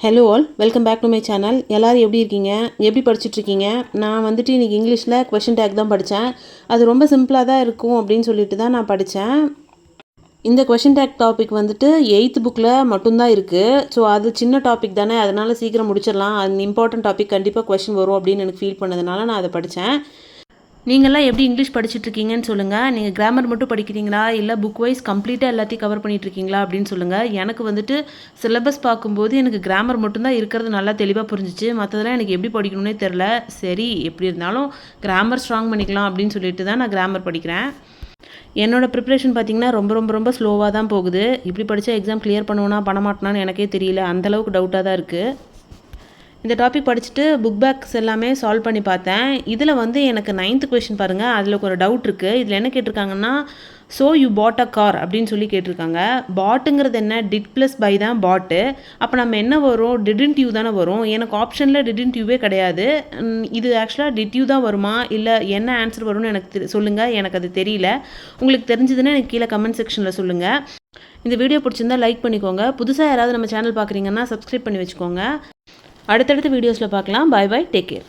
Hello all, welcome back to my channel. எல்லோரும் எப்படி இருக்கீங்க? எப்படி படிச்சுட்ருக்கீங்க? நான் வந்துட்டு இன்றைக்கி இங்கிலீஷில் கொஷின் டேக் தான் படித்தேன். அது ரொம்ப சிம்பிளாக தான் இருக்கும் அப்படின்னு சொல்லிட்டு தான் நான் படித்தேன். இந்த கொஷின் டேக் டாபிக் வந்துட்டு 8th புக்கில் மட்டும்தான் இருக்குது. ஸோ அது சின்ன டாபிக் தானே, அதனால் சீக்கிரம் முடிச்சிடலாம். அது இம்பார்ட்டன்ட் டாபிக், கண்டிப்பாக கொஷின் வரும் அப்படின்னு எனக்கு ஃபீல் பண்ணதுனால நான் அதை படித்தேன். நீங்கள்லாம் எப்படி இங்கிலீஷ் படிச்சுட்ருக்கீங்கன்னு சொல்லுங்கள். நீங்கள் கிராமர் மட்டும் படிக்கிறீங்களா, இல்லை புக் வைஸ் கம்ப்ளீட்டாக எல்லாத்தையும் கவர் பண்ணிகிட்ருக்கீங்களா அப்படின்னு சொல்லுங்கள். எனக்கு வந்துட்டு சிலபஸ் பார்க்கும்போது எனக்கு கிராமர் மட்டும்தான் இருக்கிறது நல்லா தெளிவாக புரிஞ்சிச்சு. மற்றதெல்லாம் எனக்கு எப்படி படிக்கணும்னே தெரில. சரி, எப்படி இருந்தாலும் கிராமர் ஸ்ட்ராங் பண்ணிக்கலாம் அப்படின்னு சொல்லிட்டு தான் நான் கிராமர் படிக்கிறேன். என்னோடய ப்ரிப்ரேஷன் பார்த்திங்கன்னா ரொம்ப ஸ்லோவாக தான் போகுது. இப்படி படித்தா எக்ஸாம் கிளியர் பண்ணுவேனா பண்ண மாட்டேனான்னு எனக்கே தெரியல. அந்தளவுக்கு டவுட்டாக தான் இருக்குது. இந்த டாபிக் படிச்சுட்டு புக் பேக்ஸ் எல்லாமே சால்வ் பண்ணி பார்த்தேன். இதில் வந்து எனக்கு 9th கொஷின் பாருங்கள், அதில் ஒரு டவுட் இருக்குது. இதில் என்ன கேட்டிருக்காங்கன்னா, so you bought a car அப்படின்னு சொல்லி கேட்டிருக்காங்க. பாட்டுங்கிறது என்ன? டிட் ப்ளஸ் பை தான் பாட்டு. அப்போ நம்ம என்ன வரும்? டிடன்ட் யூ தானே வரும். எனக்கு ஆப்ஷனில் டிடன்ட் யூவே கிடையாது. இது ஆக்சுவலாக டிட் யூ தான் வருமா, இல்லை என்ன ஆன்சர் வரும்னு எனக்கு சொல்லுங்கள். எனக்கு அது தெரியல. உங்களுக்கு தெரிஞ்சதுன்னா எனக்கு கீழே கமெண்ட் செக்ஷனில் சொல்லுங்கள். இந்த வீடியோ பிடிச்சிருந்தா லைக் பண்ணிக்கோங்க. புதுசாக யாராவது நம்ம சேனல் பார்க்குறீங்கன்னா சப்ஸ்கிரைப் பண்ணி வச்சுக்கோங்க. அடுத்தடுத்த வீடியோஸில் பார்க்கலாம். Bye bye, take care.